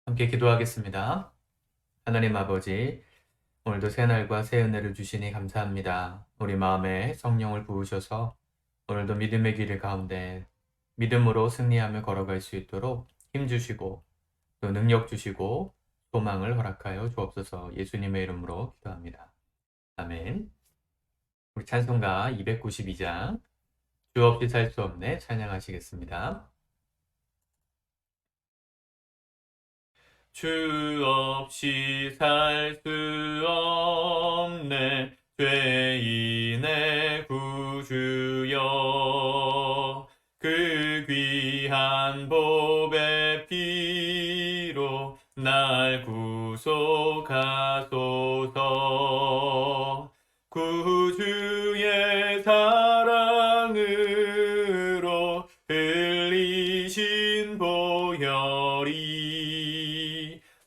함께 기도하겠습니다. 하나님 아버지, 오늘도 새 날과 새 은혜를 주시니 감사합니다. 우리 마음에 성령을 부으셔서 오늘도 믿음의 길 가운데 믿음으로 승리하며 걸어갈 수 있도록 힘 주시고 또 능력 주시고 소망을 허락하여 주옵소서. 예수님의 이름으로 기도합니다. 아멘. 우리 찬송가 292장 주 없이 살 수 없네 찬양하시겠습니다. 주 없이 살 수 없네 죄인의 구주여, 그 귀한 보배 피로 날 구속하소서. 구주의 사랑으로 흘리신 보혈이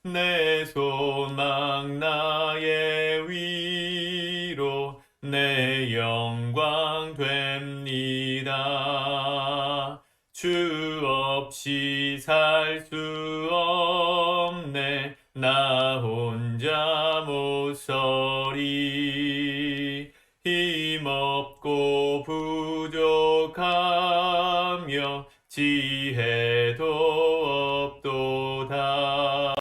내 소망 나의 위로 내 영광 됩니다. 주 없이 살 수 없네 나 혼자 못 서리. 힘없고 부족하며 지혜도 없도다.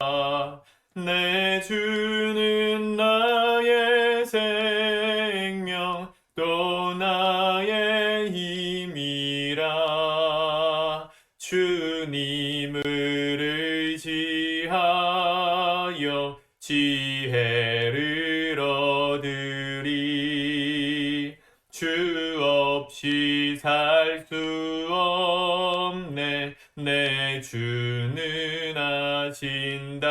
내 주는 나의 생명 또 나의 힘이라. 주님을 의지하여 지혜를 얻으리. 주 없이 살 수 없네 내 주는 아신다.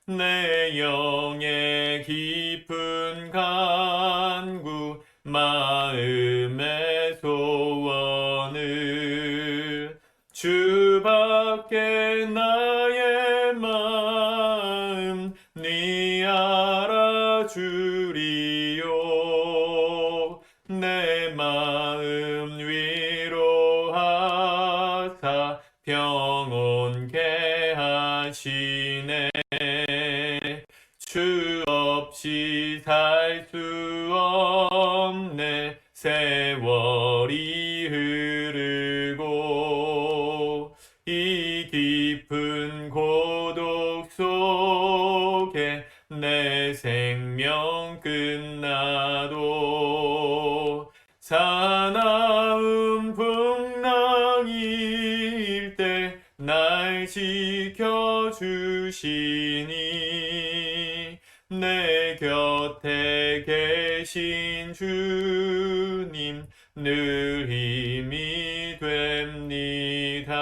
내 영의 깊은 간구 마음의 소원을 주밖에 나의 마음 네 알아주리요. 내 마음 위로하사 평온케 하시네. 주 없이 살 수 없네 세월이 흐르고 이 깊은 고독 속에 내 생명 끝나도 사나운 풍랑일 때 날 지켜주시니 내 곁에 계신 주님 늘 힘이 됩니다.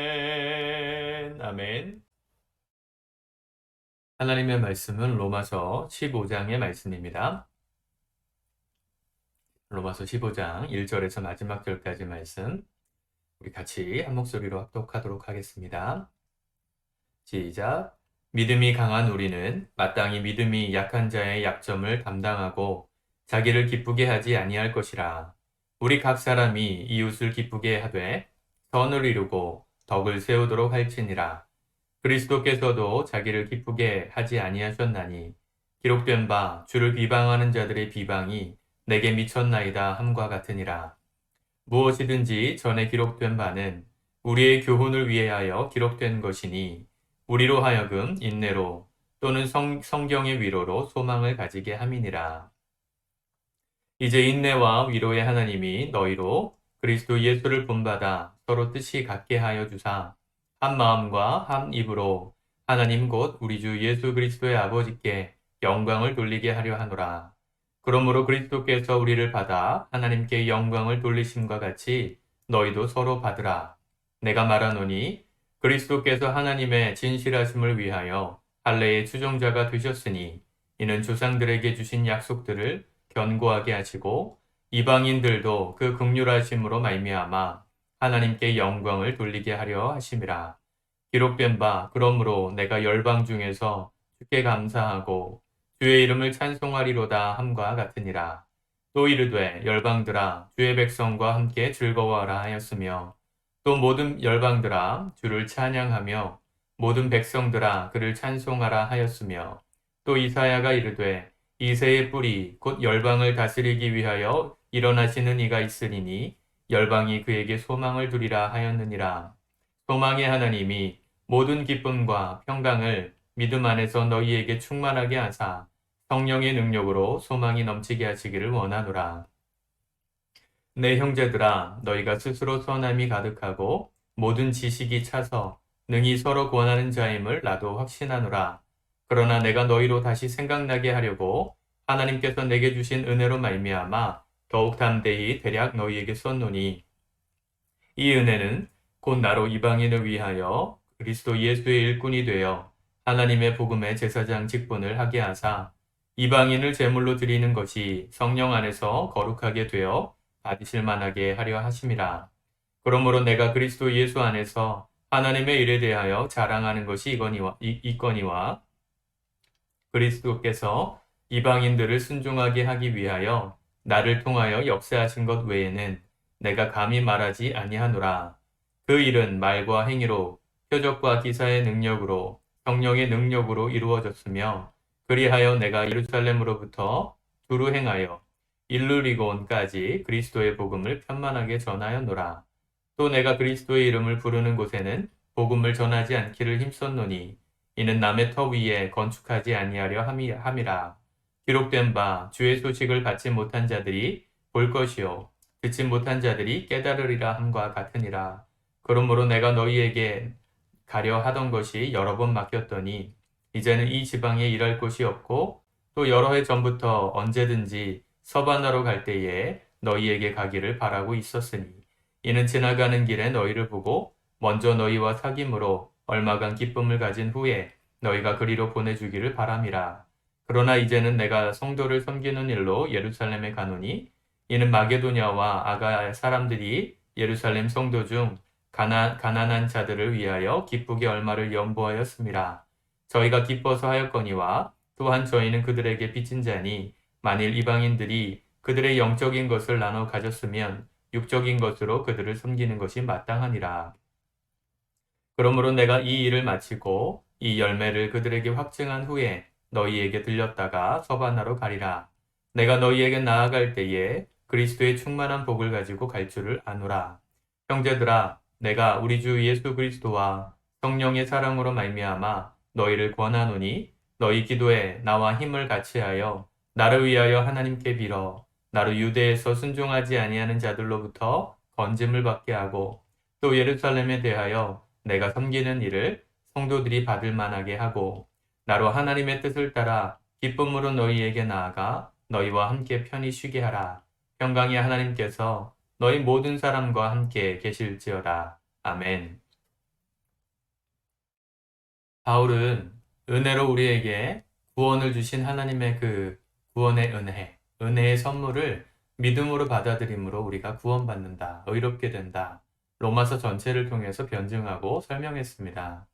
아멘. 아멘. 하나님의 말씀은 로마서 15장의 말씀입니다. 로마서 15장 1절에서 마지막 절까지 말씀 우리 같이 한 목소리로 합독하도록 하겠습니다. 시작. 믿음이 강한 우리는 마땅히 믿음이 약한 자의 약점을 감당하고 자기를 기쁘게 하지 아니할 것이라. 우리 각 사람이 이웃을 기쁘게 하되 선을 이루고 덕을 세우도록 할지니라. 그리스도께서도 자기를 기쁘게 하지 아니하셨나니 기록된 바 주를 비방하는 자들의 비방이 내게 미쳤나이다 함과 같으니라. 무엇이든지 전에 기록된 바는 우리의 교훈을 위하여 기록된 것이니 우리로 하여금 인내로 또는 성경의 위로로 소망을 가지게 함이니라. 이제 인내와 위로의 하나님이 너희로 그리스도 예수를 본받아 서로 뜻이 같게 하여 주사 한 마음과 한 입으로 하나님 곧 우리 주 예수 그리스도의 아버지께 영광을 돌리게 하려 하노라. 그러므로 그리스도께서 우리를 받아 하나님께 영광을 돌리심과 같이 너희도 서로 받으라. 내가 말하노니 그리스도께서 하나님의 진실하심을 위하여 할례의 추종자가 되셨으니 이는 조상들에게 주신 약속들을 견고하게 하시고 이방인들도 그 긍휼하심으로 말미암아 하나님께 영광을 돌리게 하려 하심이라. 기록된 바 그러므로 내가 열방 중에서 주께 감사하고 주의 이름을 찬송하리로다 함과 같으니라. 또 이르되 열방들아 주의 백성과 함께 즐거워하라 하였으며 또 모든 열방들아 주를 찬양하며 모든 백성들아 그를 찬송하라 하였으며 또 이사야가 이르되 이새의 뿌리 곧 열방을 다스리기 위하여 일어나시는 이가 있으리니 열방이 그에게 소망을 두리라 하였느니라. 소망의 하나님이 모든 기쁨과 평강을 믿음 안에서 너희에게 충만하게 하사 성령의 능력으로 소망이 넘치게 하시기를 원하노라. 내 형제들아 너희가 스스로 선함이 가득하고 모든 지식이 차서 능히 서로 권하는 자임을 나도 확신하노라. 그러나 내가 너희로 다시 생각나게 하려고 하나님께서 내게 주신 은혜로 말미암아 더욱 담대히 대략 너희에게 썼노니 이 은혜는 곧 나로 이방인을 위하여 그리스도 예수의 일꾼이 되어 하나님의 복음의 제사장 직분을 하게 하사 이방인을 제물로 드리는 것이 성령 안에서 거룩하게 되어 받으실 만하게 하려 하심이라. 그러므로 내가 그리스도 예수 안에서 하나님의 일에 대하여 자랑하는 것이 이거니와 그리스도께서 이방인들을 순종하게 하기 위하여 나를 통하여 역사하신 것 외에는 내가 감히 말하지 아니하노라. 그 일은 말과 행위로 표적과 기사의 능력으로 성령의 능력으로 이루어졌으며 그리하여 내가 예루살렘으로부터 두루 행하여 일루리곤까지 그리스도의 복음을 편만하게 전하였노라. 또 내가 그리스도의 이름을 부르는 곳에는 복음을 전하지 않기를 힘썼노니 이는 남의 터 위에 건축하지 아니하려 함이라. 기록된 바 주의 소식을 받지 못한 자들이 볼 것이요 듣지 못한 자들이 깨달으리라 함과 같으니라. 그러므로 내가 너희에게 가려 하던 것이 여러 번 맡겼더니 이제는 이 지방에 일할 곳이 없고 또 여러 해 전부터 언제든지 서바나로 갈 때에 너희에게 가기를 바라고 있었으니 이는 지나가는 길에 너희를 보고 먼저 너희와 사귐으로 얼마간 기쁨을 가진 후에 너희가 그리로 보내주기를 바람이라. 그러나 이제는 내가 성도를 섬기는 일로 예루살렘에 가노니 이는 마게도냐와 아가야 사람들이 예루살렘 성도 중 가난한 자들을 위하여 기쁘게 얼마를 연보하였음이라. 저희가 기뻐서 하였거니와 또한 저희는 그들에게 빚진 자니 만일 이방인들이 그들의 영적인 것을 나눠 가졌으면 육적인 것으로 그들을 섬기는 것이 마땅하니라. 그러므로 내가 이 일을 마치고 이 열매를 그들에게 확증한 후에 너희에게 들렸다가 서바나로 가리라. 내가 너희에게 나아갈 때에 그리스도의 충만한 복을 가지고 갈 줄을 아노라. 형제들아, 내가 우리 주 예수 그리스도와 성령의 사랑으로 말미암아 너희를 권하노니 너희 기도에 나와 힘을 같이하여 나를 위하여 하나님께 빌어 나로 유대에서 순종하지 아니하는 자들로부터 건짐을 받게 하고 또 예루살렘에 대하여 내가 섬기는 일을 성도들이 받을 만하게 하고 나로 하나님의 뜻을 따라 기쁨으로 너희에게 나아가 너희와 함께 편히 쉬게 하라. 평강의 하나님께서 너희 모든 사람과 함께 계실지어다. 아멘. 바울은 은혜로 우리에게 구원을 주신 하나님의 그 구원의 은혜의 선물을 믿음으로 받아들임으로 우리가 구원받는다, 의롭게 된다. 로마서 전체를 통해서 변증하고 설명했습니다.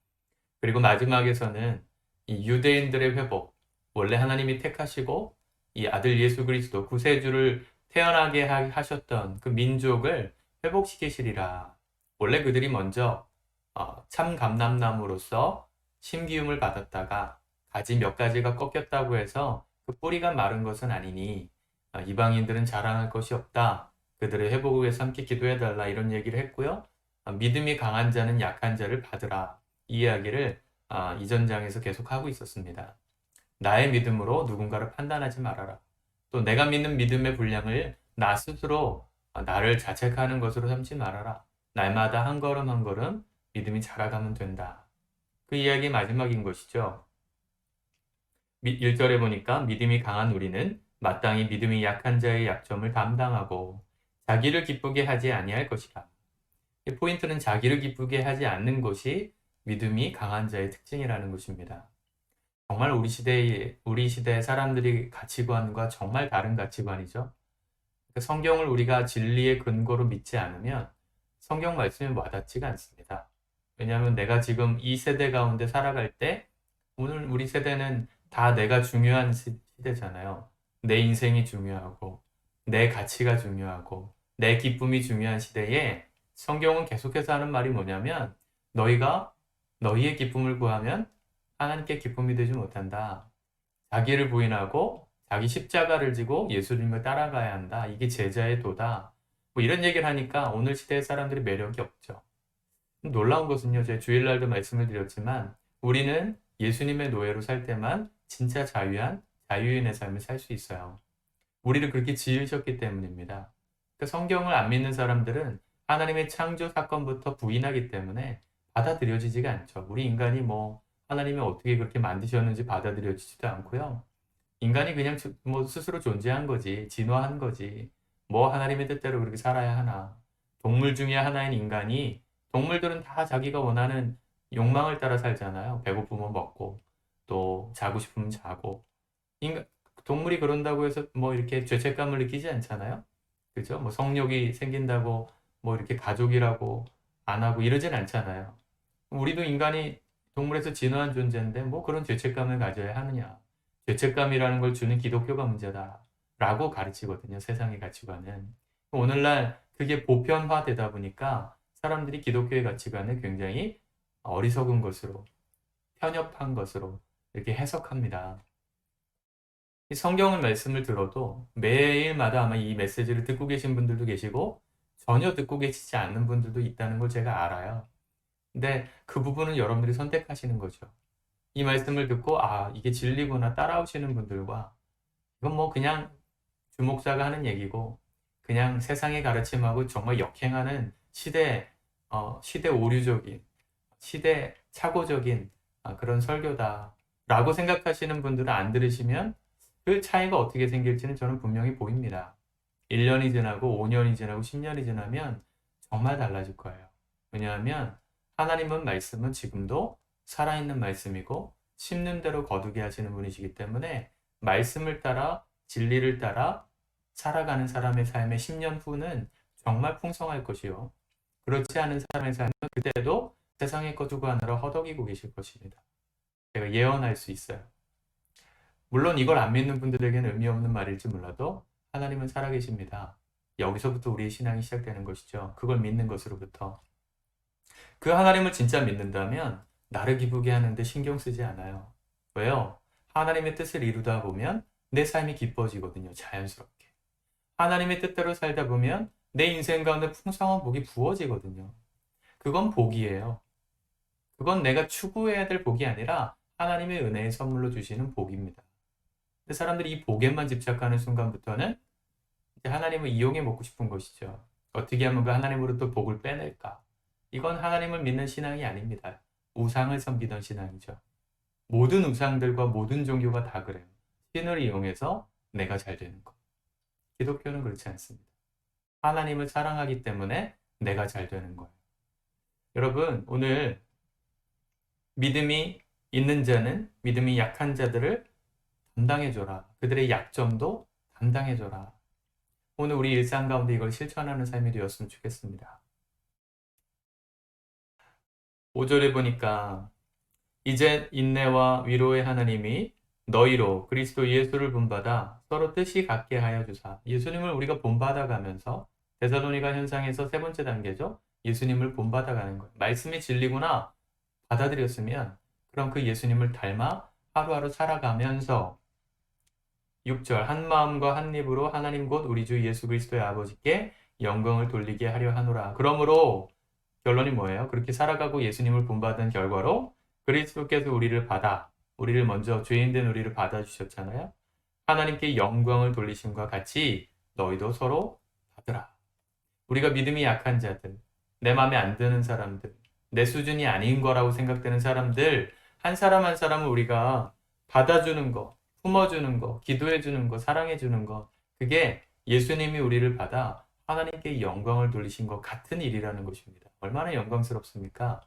그리고 마지막에서는 이 유대인들의 회복, 원래 하나님이 택하시고 이 아들 예수 그리스도 구세주를 태어나게 하셨던 그 민족을 회복시키시리라. 원래 그들이 먼저 참 감람나무로서 심기움을 받았다가 가지 몇 가지가 꺾였다고 해서 그 뿌리가 마른 것은 아니니 이방인들은 자랑할 것이 없다. 그들의 회복을 위해서 함께 기도해달라 이런 얘기를 했고요. 믿음이 강한 자는 약한 자를 받으라. 이 이야기를 이전 장에서 계속 하고 있었습니다. 나의 믿음으로 누군가를 판단하지 말아라. 또 내가 믿는 믿음의 분량을 나 스스로 나를 자책하는 것으로 삼지 말아라. 날마다 한 걸음 한 걸음 믿음이 자라가면 된다. 그 이야기 마지막인 것이죠. 1절에 보니까 믿음이 강한 우리는 마땅히 믿음이 약한 자의 약점을 담당하고 자기를 기쁘게 하지 아니할 것이라. 이 포인트는 자기를 기쁘게 하지 않는 것이 믿음이 강한 자의 특징이라는 것입니다. 정말 우리 시대의 사람들이 가치관과 정말 다른 가치관이죠. 성경을 우리가 진리의 근거로 믿지 않으면 성경 말씀이 와닿지가 않습니다. 왜냐하면 내가 지금 이 세대 가운데 살아갈 때 오늘 우리 세대는 다 내가 중요한 시대잖아요. 내 인생이 중요하고 내 가치가 중요하고 내 기쁨이 중요한 시대에 성경은 계속해서 하는 말이 뭐냐면 너희가 너희의 기쁨을 구하면 하나님께 기쁨이 되지 못한다. 자기를 부인하고 자기 십자가를 지고 예수님을 따라가야 한다. 이게 제자의 도다. 뭐 이런 얘기를 하니까 오늘 시대의 사람들이 매력이 없죠. 놀라운 것은요, 제가 주일날도 말씀을 드렸지만 우리는 예수님의 노예로 살 때만 진짜 자유인의 삶을 살 수 있어요. 우리를 그렇게 지으셨기 때문입니다. 그러니까 성경을 안 믿는 사람들은 하나님의 창조 사건부터 부인하기 때문에 받아들여지지가 않죠. 우리 인간이 뭐 하나님이 어떻게 그렇게 만드셨는지 받아들여지지도 않고요. 인간이 그냥 뭐 스스로 존재한 거지, 진화한 거지. 뭐 하나님의 뜻대로 그렇게 살아야 하나. 동물 중에 하나인 인간이 동물들은 다 자기가 원하는 욕망을 따라 살잖아요. 배고프면 먹고 또 자고 싶으면 자고. 인간, 동물이 그런다고 해서 뭐 이렇게 죄책감을 느끼지 않잖아요. 그죠? 뭐 성욕이 생긴다고 뭐 이렇게 가족이라고 안 하고 이러진 않잖아요. 우리도 인간이 동물에서 진화한 존재인데 뭐 그런 죄책감을 가져야 하느냐. 죄책감이라는 걸 주는 기독교가 문제다. 라고 가르치거든요. 세상의 가치관은. 오늘날 그게 보편화되다 보니까 사람들이 기독교의 가치관을 굉장히 어리석은 것으로, 편협한 것으로 이렇게 해석합니다. 이 성경의 말씀을 들어도 매일마다 아마 이 메시지를 듣고 계신 분들도 계시고 전혀 듣고 계시지 않는 분들도 있다는 걸 제가 알아요. 근데 그 부분은 여러분들이 선택하시는 거죠. 이 말씀을 듣고 아, 이게 진리구나 따라오시는 분들과 이건 뭐 그냥 주목자가 하는 얘기고 그냥 세상의 가르침하고 정말 역행하는 시대 오류적인, 시대 착오적인 그런 설교다라고 생각하시는 분들은 안 들으시면 그 차이가 어떻게 생길지는 저는 분명히 보입니다. 1년이 지나고 5년이 지나고 10년이 지나면 정말 달라질 거예요. 왜냐하면 하나님은 말씀은 지금도 살아있는 말씀이고 심는 대로 거두게 하시는 분이시기 때문에 말씀을 따라 진리를 따라 살아가는 사람의 삶의 10년 후는 정말 풍성할 것이요. 그렇지 않은 사람의 삶은 그때도 세상의 것 두고 하느라 허덕이고 계실 것입니다. 제가 예언할 수 있어요. 물론 이걸 안 믿는 분들에게는 의미 없는 말일지 몰라도 하나님은 살아계십니다. 여기서부터 우리의 신앙이 시작되는 것이죠. 그걸 믿는 것으로부터. 그 하나님을 진짜 믿는다면 나를 기쁘게 하는데 신경 쓰지 않아요. 왜요? 하나님의 뜻을 이루다 보면 내 삶이 기뻐지거든요. 자연스럽게. 하나님의 뜻대로 살다 보면 내 인생 가운데 풍성한 복이 부어지거든요. 그건 복이에요. 그건 내가 추구해야 될 복이 아니라 하나님의 은혜의 선물로 주시는 복입니다. 근데 사람들이 이 복에만 집착하는 순간부터는 이제 하나님을 이용해 먹고 싶은 것이죠. 어떻게 하면 그 하나님으로부터 복을 빼낼까? 이건 하나님을 믿는 신앙이 아닙니다. 우상을 섬기던 신앙이죠. 모든 우상들과 모든 종교가 다 그래요. 신을 이용해서 내가 잘 되는 것. 기독교는 그렇지 않습니다. 하나님을 사랑하기 때문에 내가 잘 되는 거예요. 여러분, 오늘 믿음이 있는 자는 믿음이 약한 자들을 담당해줘라. 그들의 약점도 담당해줘라. 오늘 우리 일상 가운데 이걸 실천하는 삶이 되었으면 좋겠습니다. 5절에 보니까 이제 인내와 위로의 하나님이 너희로 그리스도 예수를 본받아 서로 뜻이 같게 하여 주사. 예수님을 우리가 본받아가면서 데살로니가 현상에서 세 번째 단계죠. 예수님을 본받아가는 거예요. 말씀이 진리구나 받아들였으면 그럼 그 예수님을 닮아 하루하루 살아가면서 6절 한 마음과 한 입으로 하나님 곧 우리 주 예수 그리스도의 아버지께 영광을 돌리게 하려 하노라. 그러므로 결론이 뭐예요? 그렇게 살아가고 예수님을 본받은 결과로 그리스도께서 우리를 먼저 죄인된 우리를 받아주셨잖아요. 하나님께 영광을 돌리심과 같이 너희도 서로 받으라. 우리가 믿음이 약한 자들, 내 마음에 안 드는 사람들, 내 수준이 아닌 거라고 생각되는 사람들, 한 사람 한 사람을 우리가 받아주는 거, 품어주는 거, 기도해주는 거, 사랑해주는 거, 그게 예수님이 우리를 받아 하나님께 영광을 돌리신 것 같은 일이라는 것입니다. 얼마나 영광스럽습니까?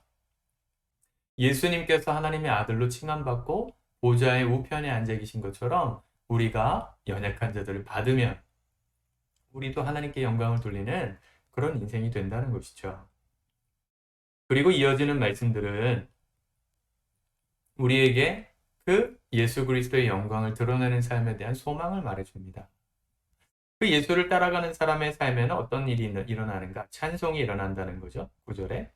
예수님께서 하나님의 아들로 칭함받고 보좌의 우편에 앉아 계신 것처럼 우리가 연약한 자들을 받으면 우리도 하나님께 영광을 돌리는 그런 인생이 된다는 것이죠. 그리고 이어지는 말씀들은 우리에게 그 예수 그리스도의 영광을 드러내는 삶에 대한 소망을 말해줍니다. 그 예수를 따라가는 사람의 삶에는 어떤 일이 일어나는가? 찬송이 일어난다는 거죠. 9절에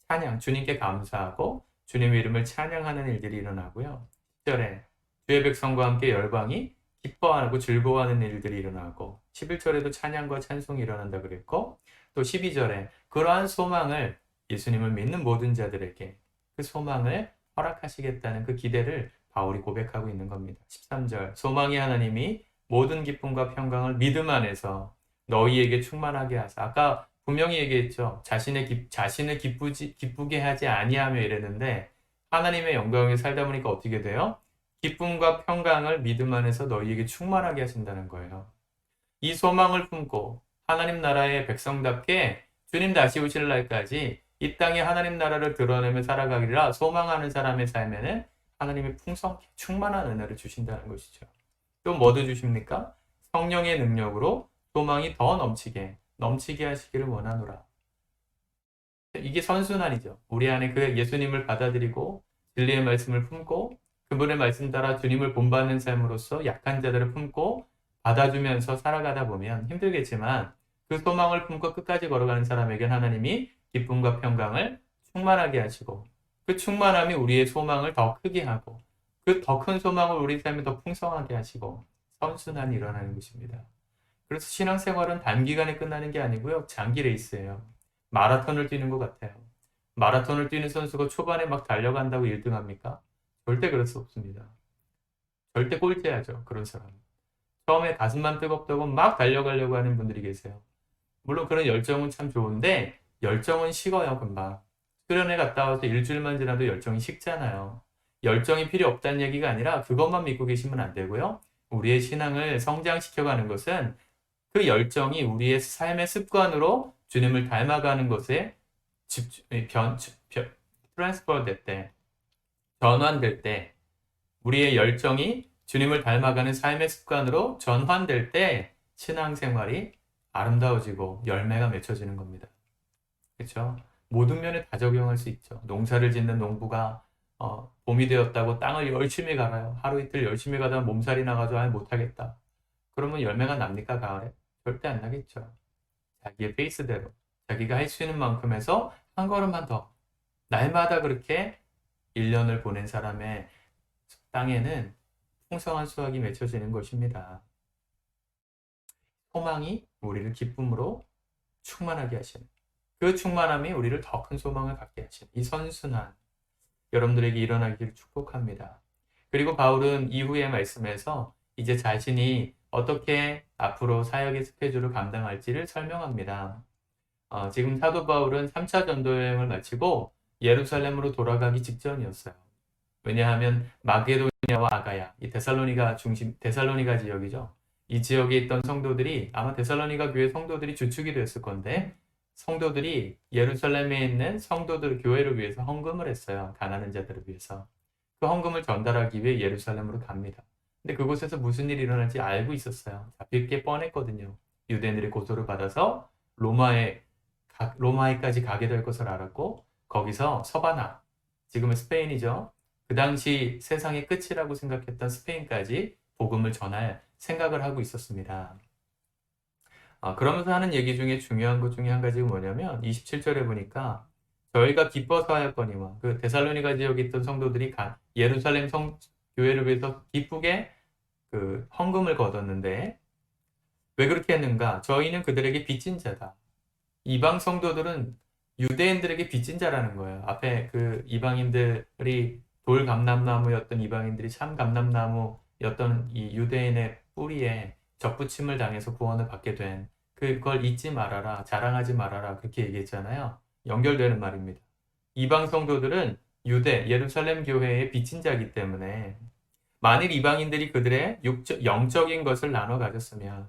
찬양, 주님께 감사하고 주님의 이름을 찬양하는 일들이 일어나고요. 10절에 주의 백성과 함께 열방이 기뻐하고 즐거워하는 일들이 일어나고 11절에도 찬양과 찬송이 일어난다 그랬고 또 12절에 그러한 소망을 예수님을 믿는 모든 자들에게 그 소망을 허락하시겠다는 그 기대를 바울이 고백하고 있는 겁니다. 13절 소망의 하나님이 모든 기쁨과 평강을 믿음 안에서 너희에게 충만하게 하사. 아까 분명히 얘기했죠. 자신을 기쁘게 하지 아니하며 이랬는데 하나님의 영광에 살다 보니까 어떻게 돼요? 기쁨과 평강을 믿음 안에서 너희에게 충만하게 하신다는 거예요. 이 소망을 품고 하나님 나라의 백성답게 주님 다시 오실 날까지 이 땅에 하나님 나라를 드러내며 살아가기라 소망하는 사람의 삶에는 하나님의 풍성히 충만한 은혜를 주신다는 것이죠. 또 뭐도 주십니까? 성령의 능력으로 소망이 더 넘치게 하시기를 원하노라. 이게 선순환이죠. 우리 안에 그 예수님을 받아들이고 진리의 말씀을 품고 그분의 말씀 따라 주님을 본받는 삶으로서 약한 자들을 품고 받아주면서 살아가다 보면 힘들겠지만 그 소망을 품고 끝까지 걸어가는 사람에게 하나님이 기쁨과 평강을 충만하게 하시고 그 충만함이 우리의 소망을 더 크게 하고 그 더 큰 소망을 우리 삶에 더 풍성하게 하시고 선순환이 일어나는 것입니다. 그래서 신앙생활은 단기간에 끝나는 게 아니고요. 장기 레이스예요. 마라톤을 뛰는 것 같아요. 마라톤을 뛰는 선수가 초반에 막 달려간다고 1등 합니까? 절대 그럴 수 없습니다. 절대 꼴찌하죠. 그런 사람. 처음에 가슴만 뜨겁다고 막 달려가려고 하는 분들이 계세요. 물론 그런 열정은 참 좋은데 열정은 식어요. 금방. 수련회 갔다 와서 일주일만 지나도 열정이 식잖아요. 열정이 필요 없다는 얘기가 아니라 그것만 믿고 계시면 안 되고요. 우리의 신앙을 성장시켜가는 것은 그 열정이 우리의 삶의 습관으로 주님을 닮아가는 것에 트랜스퍼 될 때, 전환될 때, 우리의 열정이 주님을 닮아가는 삶의 습관으로 전환될 때 신앙생활이 아름다워지고 열매가 맺혀지는 겁니다. 그렇죠? 모든 면에 다 적용할 수 있죠. 농사를 짓는 농부가 봄이 되었다고 땅을 열심히 갈아요. 하루 이틀 열심히 가다가 몸살이 나가지고 못하겠다. 그러면 열매가 납니까, 가을에? 절대 안 나겠죠. 자기의 페이스대로 자기가 할 수 있는 만큼 해서 한 걸음만 더 날마다 그렇게 1년을 보낸 사람의 땅에는 풍성한 수확이 맺혀지는 것입니다. 소망이 우리를 기쁨으로 충만하게 하시는 그 충만함이 우리를 더 큰 소망을 갖게 하시는 이 선순환 여러분들에게 일어나기를 축복합니다. 그리고 바울은 이후의 말씀에서 이제 자신이 어떻게 앞으로 사역의 스케줄을 감당할지를 설명합니다. 지금 사도 바울은 3차 전도 여행을 마치고 예루살렘으로 돌아가기 직전이었어요. 왜냐하면 마게도니아와 아가야, 이 데살로니가 지역이죠. 이 지역에 있던 성도들이 아마 데살로니가 교회 성도들이 주축이 됐을 건데 성도들이 예루살렘에 있는 성도들 교회를 위해서 헌금을 했어요. 가난한 자들을 위해서. 그 헌금을 전달하기 위해 예루살렘으로 갑니다. 근데 그곳에서 무슨 일이 일어날지 알고 있었어요. 잡힐 게 뻔했거든요. 유대인들의 고소를 받아서 로마에까지 가게 될 것을 알았고 거기서 서바나, 지금은 스페인이죠. 그 당시 세상의 끝이라고 생각했던 스페인까지 복음을 전할 생각을 하고 있었습니다. 그러면서 하는 얘기 중에 중요한 것 중에 한 가지가 뭐냐면 27절에 보니까 저희가 기뻐서 하였거니와 그 데살로니가 지역에 있던 성도들이 예루살렘 교회를 위해서 기쁘게 그 헌금을 거뒀는데 왜 그렇게 했는가? 저희는 그들에게 빚진 자다. 이방 성도들은 유대인들에게 빚진 자라는 거예요. 앞에 그 이방인들이 돌 감람나무였던 이방인들이 참 감람나무였던 이 유대인의 뿌리에 접붙임을 당해서 구원을 받게 된 그걸 잊지 말아라, 자랑하지 말아라 그렇게 얘기했잖아요. 연결되는 말입니다. 이방 성도들은 예루살렘 교회의 빚진 자이기 때문에 만일 이방인들이 그들의 영적인 것을 나눠 가졌으면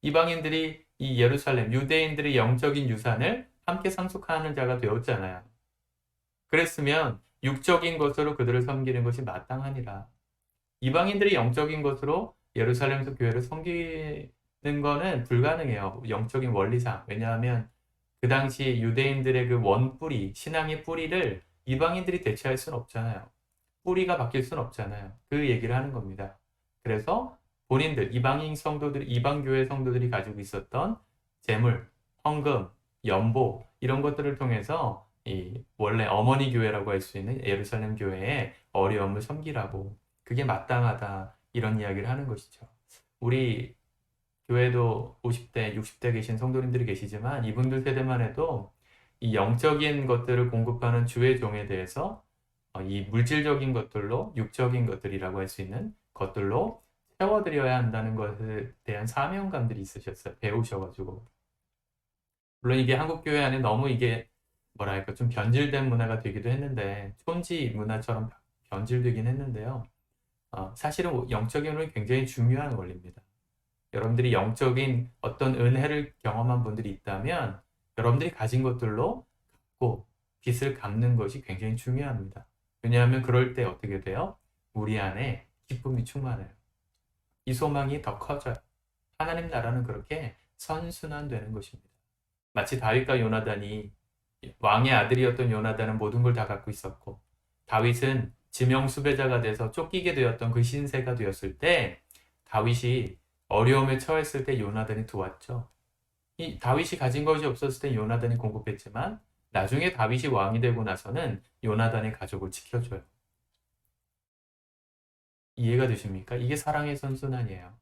이방인들이 이 예루살렘, 유대인들의 영적인 유산을 함께 상속하는 자가 되었잖아요. 그랬으면 육적인 것으로 그들을 섬기는 것이 마땅하니라. 이방인들이 영적인 것으로 예루살렘에서 교회를 섬기는 거는 불가능해요. 영적인 원리상. 왜냐하면 그 당시 유대인들의 그 원뿌리, 신앙의 뿌리를 이방인들이 대체할 수는 없잖아요. 뿌리가 바뀔 수는 없잖아요. 그 얘기를 하는 겁니다. 그래서 본인들, 이방 교회 성도들이 가지고 있었던 재물, 헌금, 연보 이런 것들을 통해서 이 원래 어머니 교회라고 할 수 있는 예루살렘 교회의 어려움을 섬기라고 그게 마땅하다 이런 이야기를 하는 것이죠. 우리 교회도 50대, 60대 계신 성도님들이 계시지만 이분들 세대만 해도 이 영적인 것들을 공급하는 주의 종에 대해서 이 물질적인 것들로 육적인 것들이라고 할 수 있는 것들로 채워드려야 한다는 것에 대한 사명감들이 있으셨어요. 배우셔가지고. 물론 이게 한국 교회 안에 너무 이게 뭐랄까 좀 변질된 문화가 되기도 했는데 촌지 문화처럼 변질되긴 했는데요. 사실은 영적인 원리 굉장히 중요한 원리입니다. 여러분들이 영적인 어떤 은혜를 경험한 분들이 있다면 여러분들이 가진 것들로 갚고 빚을 갚는 것이 굉장히 중요합니다. 왜냐하면 그럴 때 어떻게 돼요? 우리 안에 기쁨이 충만해요. 이 소망이 더 커져요. 하나님 나라는 그렇게 선순환되는 것입니다. 마치 다윗과 요나단이 왕의 아들이었던 요나단은 모든 걸 다 갖고 있었고 다윗은 지명 수배자가 돼서 쫓기게 되었던 그 신세가 되었을 때 다윗이 어려움에 처했을 때 요나단이 도왔죠. 이 다윗이 가진 것이 없었을 때 요나단이 공급했지만 나중에 다윗이 왕이 되고 나서는 요나단의 가족을 지켜줘요. 이해가 되십니까? 이게 사랑의 선순환이에요.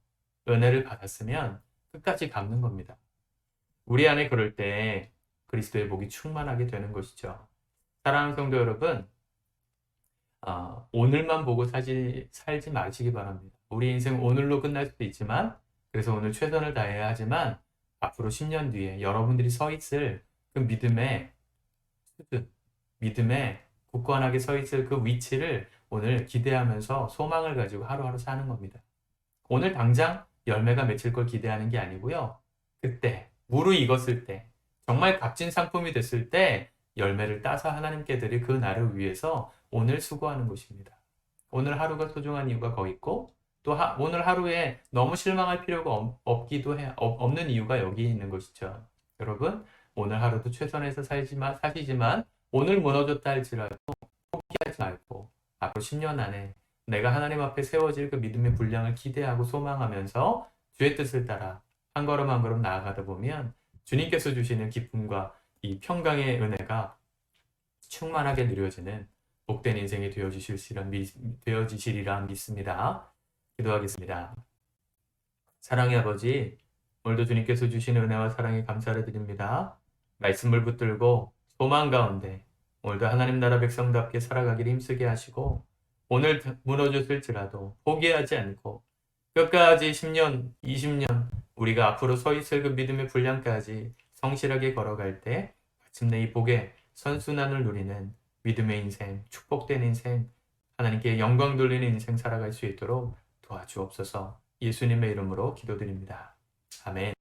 은혜를 받았으면 끝까지 갚는 겁니다. 우리 안에 그럴 때 그리스도의 복이 충만하게 되는 것이죠. 사랑하는 성도 여러분, 오늘만 보고 살지 마시기 바랍니다. 우리 인생 오늘로 끝날 수도 있지만 그래서 오늘 최선을 다해야 하지만 앞으로 10년 뒤에 여러분들이 서 있을 그 믿음의 수준, 믿음의 굳건하게 서 있을 그 위치를 오늘 기대하면서 소망을 가지고 하루하루 사는 겁니다. 오늘 당장 열매가 맺힐 걸 기대하는 게 아니고요. 그때 무르익었을 때 정말 값진 상품이 됐을 때 열매를 따서 하나님께 드릴 그 날을 위해서 오늘 수고하는 것입니다. 오늘 하루가 소중한 이유가 거기 있고 또 오늘 하루에 너무 실망할 필요가 없는 이유가 여기 있는 것이죠. 여러분 오늘 하루도 최선에서 사시지만 오늘 무너졌다 할지라도 포기하지 말고 앞으로 10년 안에 내가 하나님 앞에 세워질 그 믿음의 분량을 기대하고 소망하면서 주의 뜻을 따라 한 걸음 한 걸음 나아가다 보면 주님께서 주시는 기쁨과 이 평강의 은혜가 충만하게 누려지는 복된 인생이 되어지시리라 믿습니다. 기도하겠습니다. 사랑의 아버지, 오늘도 주님께서 주신 은혜와 사랑에 감사를 드립니다. 말씀을 붙들고 소망 가운데 오늘도 하나님 나라 백성답게 살아가기를 힘쓰게 하시고 오늘 무너졌을지라도 포기하지 않고 끝까지 10년, 20년 우리가 앞으로 서 있을 그 믿음의 분량까지 성실하게 걸어갈 때 마침내 이 복의 선순환을 누리는 믿음의 인생, 축복된 인생, 하나님께 영광 돌리는 인생 살아갈 수 있도록 도와주옵소서. 예수님의 이름으로 기도드립니다. 아멘.